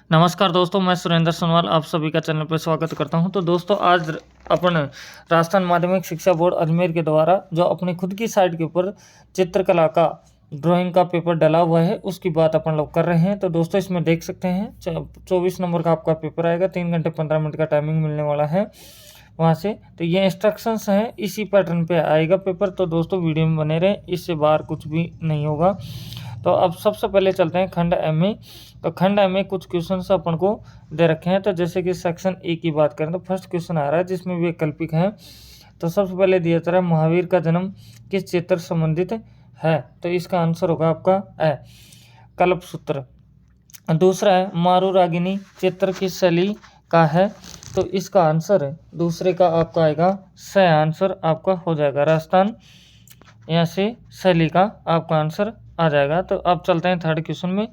नमस्कार दोस्तों, मैं सुरेंद्र सोनवाल आप सभी का चैनल पर स्वागत करता हूं। तो दोस्तों आज अपन राजस्थान माध्यमिक शिक्षा बोर्ड अजमेर के द्वारा जो अपनी खुद की साइट के ऊपर चित्रकला का ड्राइंग का पेपर डला हुआ है उसकी बात अपन लोग कर रहे हैं। तो दोस्तों इसमें देख सकते हैं 24 नंबर का आपका पेपर आएगा। 3 घंटे 15 मिनट का टाइमिंग मिलने वाला है वहाँ से। तो ये इंस्ट्रक्शंस हैं, इसी पैटर्न पे आएगा पेपर। तो दोस्तों वीडियो में बने रहें, इससे बाहर कुछ भी नहीं होगा। तो अब सबसे पहले चलते हैं खंड एमए। तो खंड एमए कुछ क्वेश्चन अपन को दे रखे हैं। तो जैसे कि सेक्शन ए की बात करें तो फर्स्ट क्वेश्चन आ रहा है जिसमें वैकल्पिक है। तो सबसे पहले दिया जा रहा है महावीर का जन्म किस चित्र संबंधित है। तो इसका आंसर होगा आपका ए कल्पसूत्र। दूसरा है मारू रागिनी चित्र किस शैली का है। तो इसका आंसर दूसरे का आपका आएगा स आंसर आपका हो जाएगा राजस्थान यहाँ से शैली का आपका आंसर आ जाएगा। तो अब चलते हैं थर्ड क्वेश्चन में।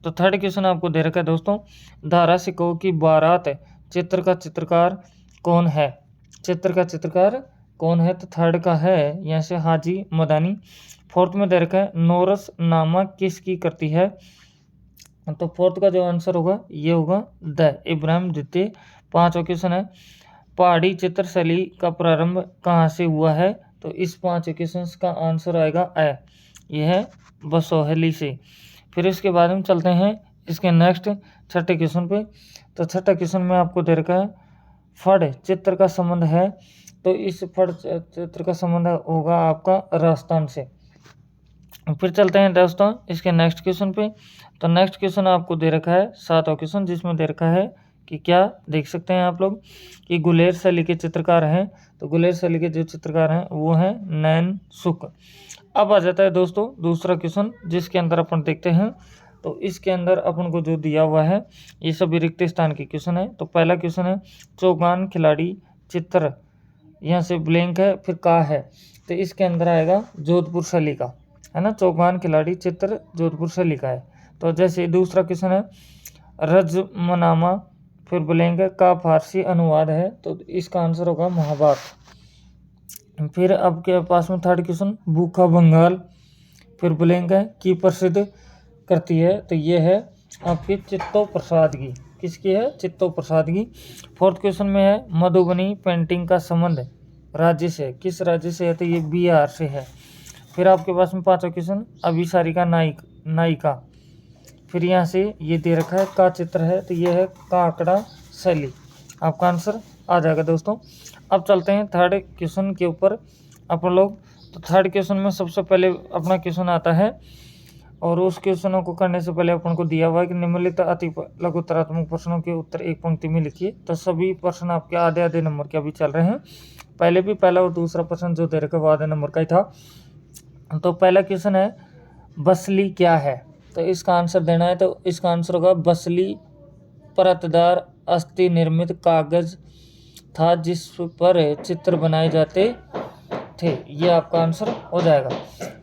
तो थर्ड क्वेश्चन आपको दे रखा है दोस्तों, धारा सिकों की बारात चित्र का चित्रकार कौन है। चित्र का चित्रकार कौन है। तो थर्ड का है यहाँ से हाजी मदानी। फोर्थ में दे रखा है नोरस नामक किसकी करती है। तो फोर्थ का जो आंसर होगा ये होगा द इब्राहिम द्वितीय। पांचवा क्वेश्चन है पहाड़ी चित्र शैली का प्रारंभ कहाँ से हुआ है। तो इस 5 क्वेश्चन का आंसर आएगा ए, यह है बसोहली से। फिर इसके बाद हम चलते हैं इसके नेक्स्ट छठे क्वेश्चन पे। तो छठा क्वेश्चन में आपको दे रखा है फड़ चित्र का संबंध है। तो इस फड़ चित्र का संबंध होगा आपका राजस्थान से। फिर चलते हैं दोस्तों इसके नेक्स्ट क्वेश्चन पे। तो नेक्स्ट क्वेश्चन आपको दे रखा है 7वां क्वेश्चन जिसमें दे रखा है कि क्या देख सकते हैं आप लोग कि गुलेर शैली के चित्रकार हैं। तो गुलेर शैली के जो चित्रकार हैं वो हैं नैन सुख। अब आ जाता है दोस्तों दूसरा क्वेश्चन जिसके अंदर अपन देखते हैं। तो इसके अंदर अपन को जो दिया हुआ है ये सभी रिक्त स्थान के क्वेश्चन है। तो पहला क्वेश्चन है चौगान खिलाड़ी चित्र, यहाँ से ब्लैंक है फिर का है। तो इसके अंदर आएगा जोधपुर शैली का है ना, चौगान खिलाड़ी चित्र जोधपुर शैली का है। तो जैसे दूसरा क्वेश्चन है रजमनामा फिर ब्लैंक का फारसी अनुवाद है। तो इसका आंसर होगा महाभारत। फिर आपके पास में थर्ड क्वेश्चन भूखा बंगाल फिर ब्लैंक है की प्रसिद्ध करती है। तो ये है आपकी चित्तो प्रसाद की, किसकी है चित्तो प्रसाद की। फोर्थ क्वेश्चन में है मधुबनी पेंटिंग का संबंध राज्य से, किस राज्य से है। तो ये बिहार से है। फिर आपके पास में 5वां क्वेश्चन अभिसारिका नायिका। फिर यहाँ से ये दे रखा है का चित्र है। तो ये है काकड़ा शैली, आपका आंसर आ जाएगा दोस्तों। अब चलते हैं थर्ड क्वेश्चन के ऊपर अपन लोग। तो थर्ड क्वेश्चन में सबसे पहले अपना क्वेश्चन आता है और उस क्वेश्चनों को करने से पहले अपन को दिया हुआ है कि निम्नलिखित अति लघुत्तरात्मक प्रश्नों के उत्तर एक पंक्ति में लिखिए। तो सभी प्रश्न आपके आधे आधे नंबर के अभी चल रहे हैं। पहले भी पहला और दूसरा प्रश्न जो दे रखा वो आधे नंबर का ही था। तो पहला क्वेश्चन है बसली क्या है। तो इसका आंसर देना है। तो इसका आंसर होगा बसली परतदार अस्थि निर्मित कागज था जिस पर चित्र बनाए जाते थे। ये आपका आंसर हो जाएगा।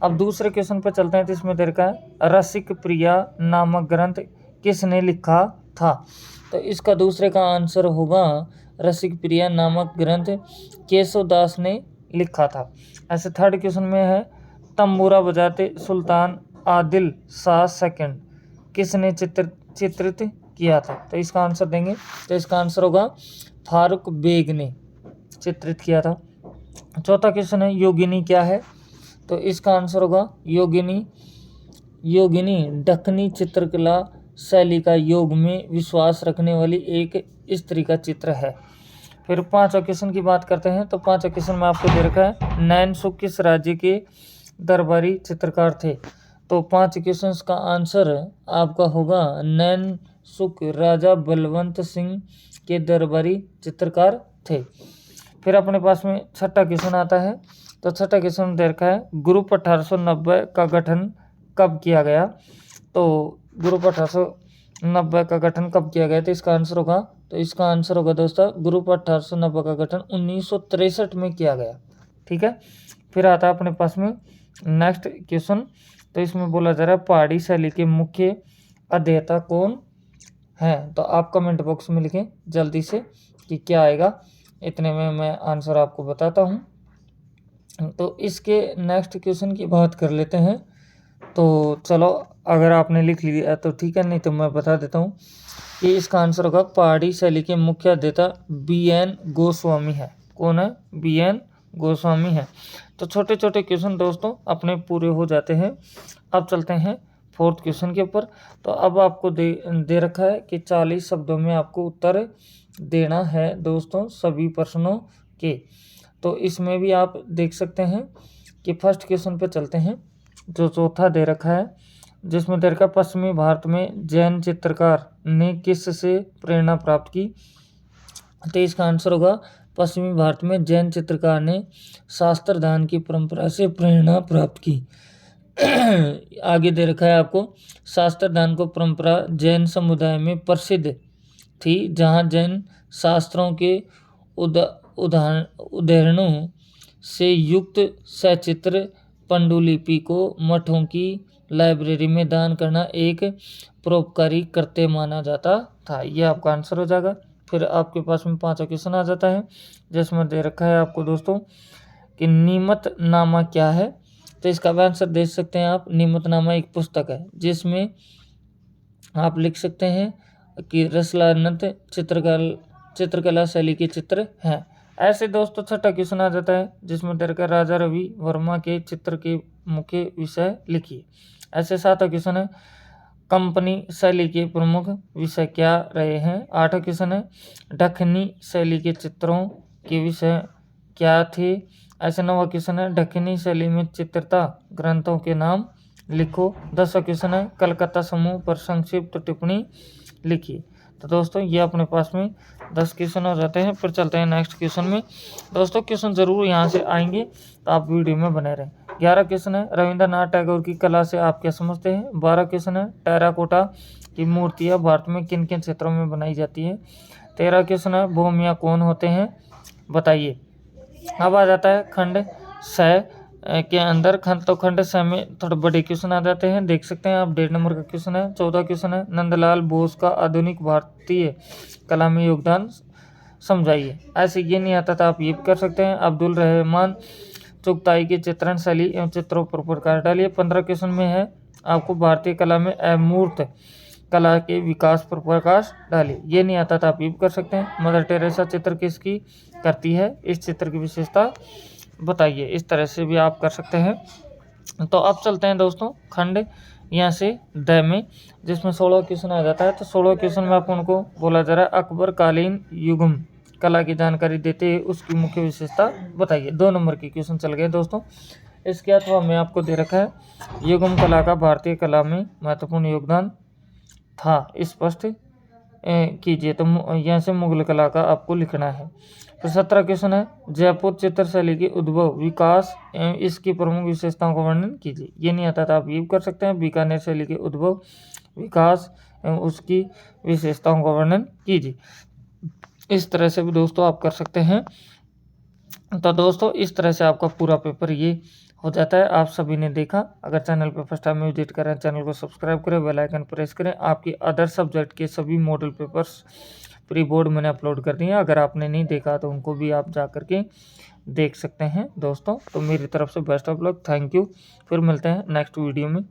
अब दूसरे क्वेश्चन पर चलते हैं। तो इसमें दे रखा है रसिक प्रिया नामक ग्रंथ किसने लिखा था। तो इसका दूसरे का आंसर होगा रसिक प्रिया नामक ग्रंथ केशवदास ने लिखा था। ऐसे थर्ड क्वेश्चन में है तंबूरा बजाते सुल्तान आदिल शाह सेकंड किसने चित्रित किया था। तो इसका आंसर देंगे। तो इसका आंसर होगा फारूक बेग ने चित्रित किया था। चौथा क्वेश्चन है योगिनी क्या है। तो इसका आंसर होगा योगिनी दक्खनी चित्रकला शैली का योग में विश्वास रखने वाली एक स्त्री का चित्र है। फिर 5वां क्वेश्चन की बात करते हैं। तो 5वां क्वेश्चन में आपको दे रखा है नैन सुख किस राज्य के दरबारी चित्रकार थे। तो 5 क्वेश्चंस का आंसर आपका होगा नैन सुख राजा बलवंत सिंह के दरबारी चित्रकार थे। फिर अपने पास में छठा क्वेश्चन आता है। तो छठा क्वेश्चन दे रखा है ग्रुप 1890 का गठन कब किया गया। तो ग्रुप 1890 का गठन कब किया गया। तो इसका आंसर होगा दोस्तों ग्रुप 1890 का गठन 1963 में किया गया। ठीक है। फिर आता है अपने पास में नेक्स्ट क्वेश्चन। तो इसमें बोला जा रहा है पहाड़ी शैली के मुख्य अध्येता कौन है। तो आप कमेंट बॉक्स में लिखें जल्दी से कि क्या आएगा। इतने में मैं आंसर आपको बताता हूँ। तो इसके नेक्स्ट क्वेश्चन की बात कर लेते हैं। तो चलो अगर आपने लिख लिया तो ठीक है, नहीं तो मैं बता देता हूँ कि इसका आंसर होगा पहाड़ी शैली के मुख्य अध्येता BN गोस्वामी है। कौन है? BN गोस्वामी है। तो छोटे छोटे क्वेश्चन दोस्तों अपने पूरे हो जाते हैं। अब चलते हैं फोर्थ क्वेश्चन के ऊपर। तो अब आपको दे रखा है कि 40 शब्दों में आपको उत्तर देना है दोस्तों सभी प्रश्नों के। तो इसमें भी आप देख सकते हैं कि फर्स्ट क्वेश्चन पे चलते हैं, जो चौथा दे रखा है, जिसमें दे रखा पश्चिमी भारत में जैन चित्रकार ने किस से प्रेरणा प्राप्त की। तो इसका आंसर होगा पश्चिमी भारत में जैन चित्रकार ने शास्त्रदान की परंपरा से प्रेरणा प्राप्त की। आगे दे रखा है आपको, शास्त्रदान को परंपरा जैन समुदाय में प्रसिद्ध थी, जहाँ जैन शास्त्रों के उदाहरणों से युक्त सचित्र पांडुलिपि को मठों की लाइब्रेरी में दान करना एक परोपकारी कृत्य माना जाता था। ये आपका आंसर हो जाएगा। फिर आपके पास में 5वां क्वेश्चन आ जाता है, जिसमें दे रखा है आपको दोस्तों कि नियमितनामा क्या है। तो इसका भी आंसर दे सकते हैं आप। नियमितनामा एक पुस्तक है जिसमें आप लिख सकते हैं कि रसलानत चित्रकला शैली के चित्र हैं। ऐसे दोस्तों छठा क्वेश्चन आ जाता है, जिसमें दे रखा है राजा रवि वर्मा के चित्र के मुख्य विषय लिखिए। ऐसे 7वां क्वेश्चन है, कंपनी शैली के प्रमुख विषय क्या रहे हैं। 8वां क्वेश्चन है, दक्खनी शैली के चित्रों के विषय क्या थे। ऐसे 9वां क्वेश्चन है, दक्खनी शैली में चित्रता ग्रंथों के नाम लिखो। 10वां क्वेश्चन है, कलकत्ता समूह पर संक्षिप्त टिप्पणी लिखिए। तो दोस्तों ये अपने पास में 10 क्वेश्चन हो जाते हैं। फिर चलते हैं नेक्स्ट क्वेश्चन में। दोस्तों क्वेश्चन जरूर यहाँ से आएंगे, तो आप वीडियो में बने रहें। 11 क्वेश्चन है, रविंद्रनाथ टैगोर की कला से आप क्या समझते हैं। 12 क्वेश्चन है, टेराकोटा की मूर्तियाँ भारत में किन किन क्षेत्रों में बनाई जाती है। 13 क्वेश्चन है, भूमिया कौन होते हैं बताइए। अब आ जाता है खंड स के अंदर। खंड स में थोड़े बड़े क्वेश्चन आ जाते हैं, देख सकते हैं आप। 1.5 नंबर का क्वेश्चन है। 14 क्वेश्चन है, नंदलाल बोस का आधुनिक भारतीय कला में योगदान समझाइए। ऐसे ये नहीं आता था आप ये भी कर सकते हैं। अब्दुल रहमान चुगताई की चित्रण शैली एवं चित्रों पर प्रकाश डालिए। 15 क्वेश्चन में है आपको भारतीय कला में अमूर्त कला के विकास पर प्रकाश डालिए। ये नहीं आता था आप ये भी कर सकते हैं। मदर टेरेसा चित्र किसकी करती है, इस चित्र की विशेषता बताइए। इस तरह से भी आप कर सकते हैं। तो अब चलते हैं दोस्तों खंड यहाँ से द में, जिसमें 16 क्वेश्चन आ जाता है। तो 16 क्वेश्चन में आप उनको बोला जा रहा है अकबर कालीन युगम कला की जानकारी देते हैं, उसकी मुख्य विशेषता बताइए। 2 नंबर की क्वेश्चन चल गए दोस्तों। इसके अथवा में आपको दे रखा है युगम कला का भारतीय कला में महत्वपूर्ण योगदान था, स्पष्ट कीजिए। तो यहाँ से मुगल कला का आपको लिखना है। तो 17 क्वेश्चन है, जयपुर चित्र शैली के उद्भव विकास एवं इसकी प्रमुख विशेषताओं का वर्णन कीजिए। ये नहीं आता था आप ये भी कर सकते हैं। बीकानेर शैली के उद्भव विकास एवं उसकी विशेषताओं का वर्णन कीजिए। इस तरह से भी दोस्तों आप कर सकते हैं। तो दोस्तों इस तरह से आपका पूरा पेपर ये हो जाता है। आप सभी ने देखा। अगर चैनल पर फर्स्ट टाइम विजिट करें, चैनल को सब्सक्राइब करें, बेल आइकन प्रेस करें। आपकी अदर सब्जेक्ट के सभी मॉडल पेपर्स प्री बोर्ड मैंने अपलोड कर दिए हैं। अगर आपने नहीं देखा तो उनको भी आप जा करके देख सकते हैं दोस्तों। तो मेरी तरफ से best of luck, thank you. फिर मिलते हैं नेक्स्ट वीडियो में।